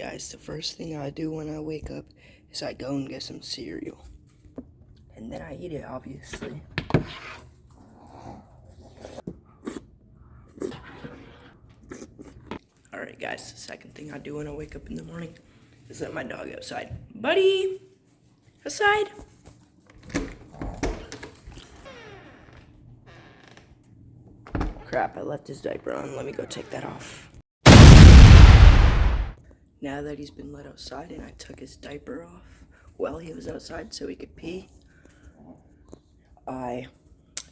guys, the first thing I do when I wake up is I go and get some cereal. And then I eat it, obviously. Alright guys, the second thing I do when I wake up in the morning is let my dog outside. Buddy! Outside! Crap, I left his diaper on. Let me go take that off. Now that he's been let outside and I took his diaper off while he was outside so he could pee, I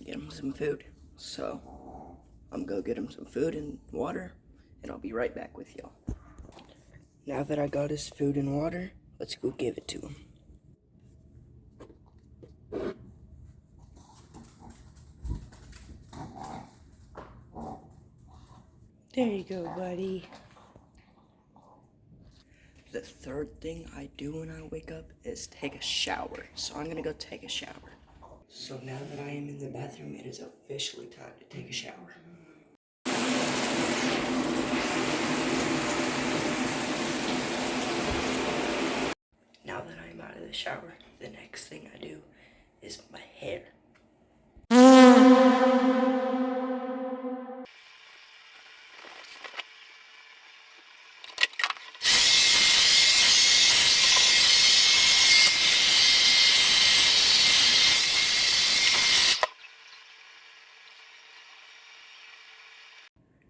get him some food. So I'm gonna go get him some food and water, and I'll be right back with y'all. Now that I got his food and water, let's go give it to him. There you go, buddy. The third thing I do when I wake up is take a shower. So I'm gonna go take a shower. So now that I am in the bathroom, it is officially time to take a shower. Now that I'm out of the shower, the next thing I do is my hair.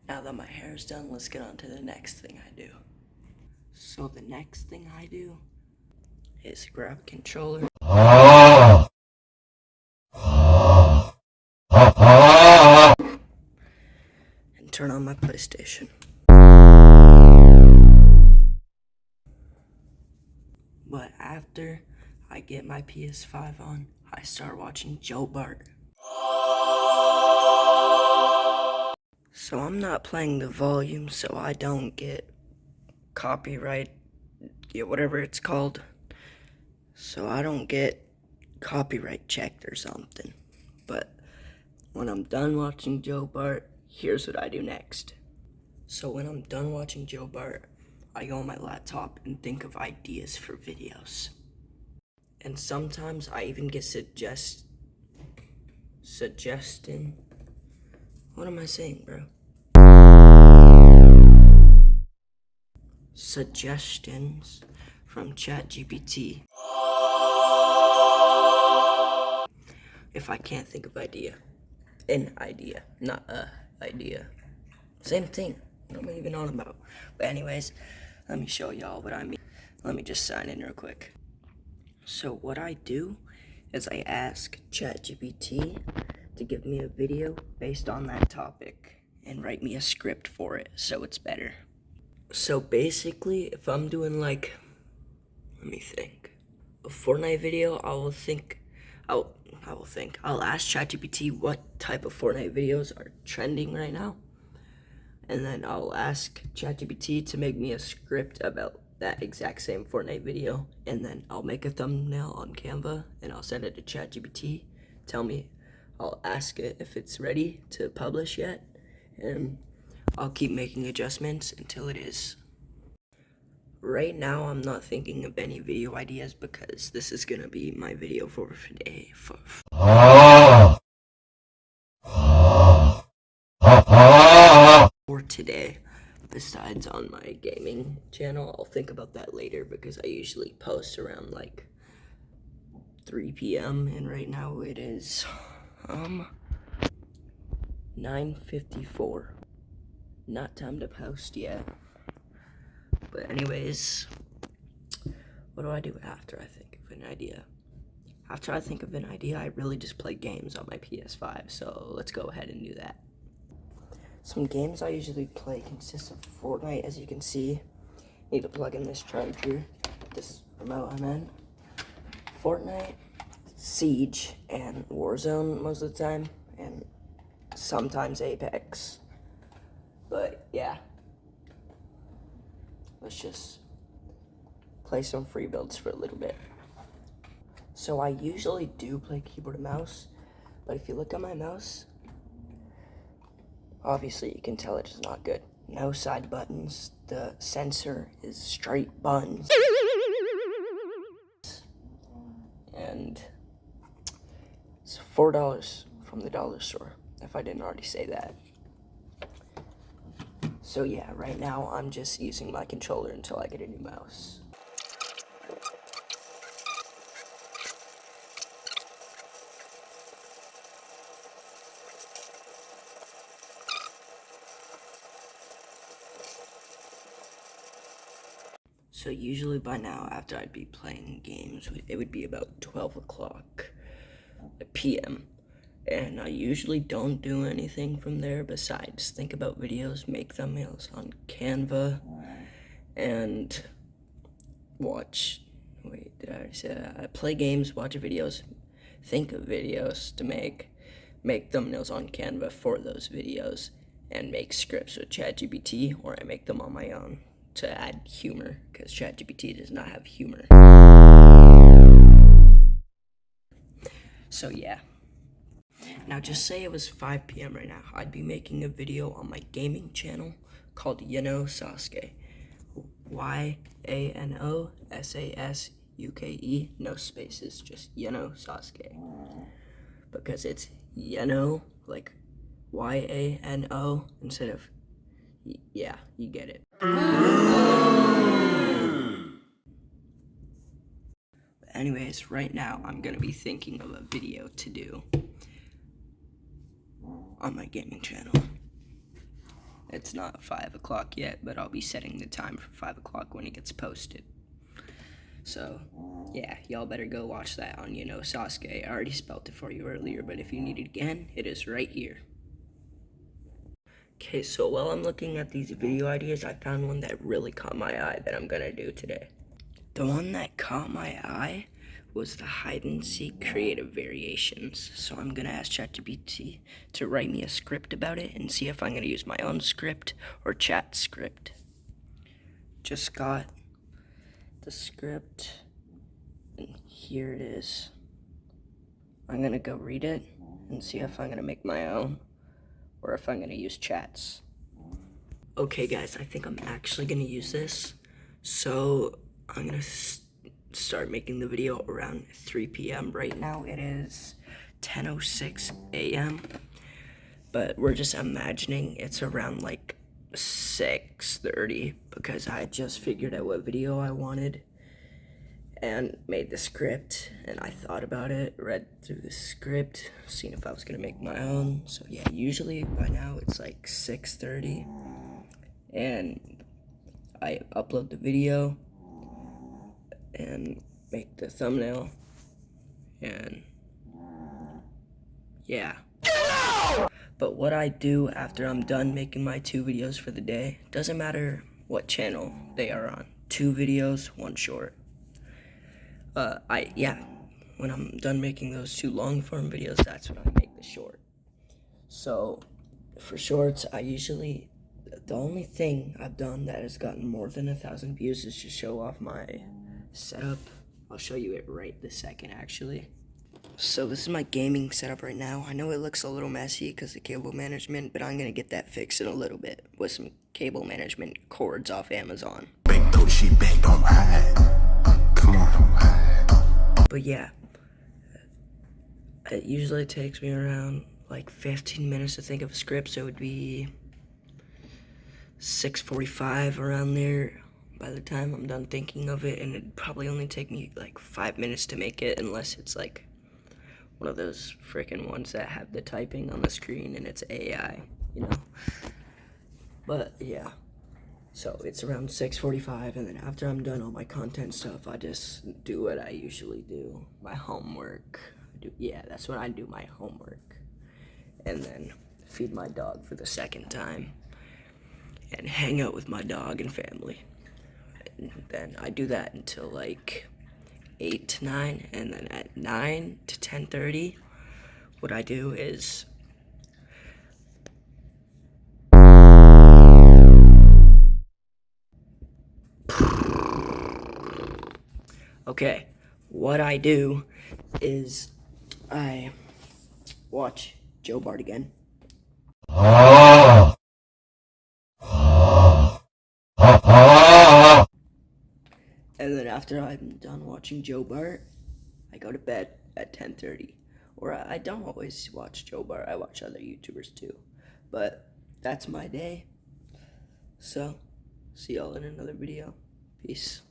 Now that my hair is done, let's get on to the next thing I do. So the next thing I do is grab a controller and turn on my PlayStation. But after I get my PS5 on, I start watching Joe Bart. So I'm not playing the volume so I don't get copyright, whatever it's called. So I don't get copyright checked or something. But when I'm done watching Joe Bart, here's what I do next. So when I'm done watching Joe Bart, I go on my laptop and think of ideas for videos. And sometimes I even get what am I saying, bro? Suggestions from ChatGPT. If I can't think of an idea, not a idea. Same thing, what am I even on about? But anyways, let me show y'all what I mean. Let me just sign in real quick. So what I do is I ask ChatGPT to give me a video based on that topic and write me a script for it so it's better. So basically, if I'm doing let me think, a Fortnite video, I'll ask ChatGPT what type of Fortnite videos are trending right now. And then I'll ask ChatGPT to make me a script about that exact same Fortnite video. And then I'll make a thumbnail on Canva and I'll send it to ChatGPT. I'll ask it if it's ready to publish yet. And I'll keep making adjustments until it is. Right now, I'm not thinking of any video ideas because this is gonna be my video for today. For today, besides on my gaming channel, I'll think about that later because I usually post around 3 p.m. and right now it is 9:54. Not time to post yet. But anyways, what do I do after I think of an idea? After I think of an idea, I really just play games on my PS5, so let's go ahead and do that. Some games I usually play consist of Fortnite, as you can see. Need to plug in this charger, this remote I'm in. Fortnite, Siege, and Warzone most of the time, and sometimes Apex. But yeah, let's just play some free builds for a little bit. So I usually do play keyboard and mouse, but if you look at my mouse, obviously you can tell it is not good. no side buttons. The sensor is straight buttons. And it's $4 from the dollar store, if I didn't already say that. So yeah, right now I'm just using my controller until I get a new mouse. So usually by now, after I'd be playing games, it would be about 12 o'clock p.m. And I usually don't do anything from there besides think about videos, make thumbnails on Canva, and watch, wait, did I already say that? I play games, watch videos, think of videos to make thumbnails on Canva for those videos, and make scripts with ChatGPT, or I make them on my own to add humor, because ChatGPT does not have humor. So yeah. Now just say it was 5 p.m. right now. I'd be making a video on my gaming channel called Yano Sasuke. YANOSASUKE, no spaces, just Yano Sasuke. Because it's Yano, like YANO, instead of, yeah, you get it. Anyways, right now I'm gonna be thinking of a video to do on my gaming channel. It's not 5 o'clock yet, but I'll be setting the time for 5 o'clock when it gets posted. So, yeah, y'all better go watch that on Yano Sasuke. I already spelled it for you earlier, but if you need it again, it is right here. Okay, so while I'm looking at these video ideas, I found one that really caught my eye that I'm gonna do today. The one that caught my eye was the hide and seek creative variations. So I'm gonna ask ChatGPT to write me a script about it and see if I'm gonna use my own script or chat script. Just got the script, and here it is. I'm gonna go read it and see if I'm gonna make my own or if I'm gonna use chats. Okay guys, I think I'm actually gonna use this. So I'm gonna start making the video around 3 p.m. Right now it is 10:06 a.m. But we're just imagining it's around like 6:30 because I just figured out what video I wanted and made the script, and I thought about it, read through the script, seeing if I was gonna make my own. So yeah, usually by now it's like 6:30 and I upload the video and make the thumbnail, and yeah. But what I do after I'm done making my 2 videos for the day, doesn't matter what channel they are on, 2 videos, 1 short. When I'm done making those 2 long form videos, that's when I make the short. So for shorts, the only thing I've done that has gotten more than 1,000 views is to show off my setup. I'll show you it right this second, actually. So this is my gaming setup right now. I know it looks a little messy because of cable management, but I'm gonna get that fixed in a little bit with some cable management cords off Amazon. But yeah, it usually takes me around like 15 minutes to think of a script, so it would be 6:45 around there by the time I'm done thinking of it, and it'd probably only take me like 5 minutes to make it, unless it's like one of those freaking ones that have the typing on the screen and it's AI, you know. But yeah, so it's around 6:45, and then after I'm done all my content stuff, I just do what I usually do, my homework. That's when I do my homework, and then feed my dog for the second time and hang out with my dog and family. And then I do that until like 8 to 9, and then at 9 to 10:30, what I do is I watch Joe Bart again. And then after I'm done watching Joe Bart, I go to bed at 10:30. Or I don't always watch Joe Bart. I watch other YouTubers too. But that's my day. So, see y'all in another video. Peace.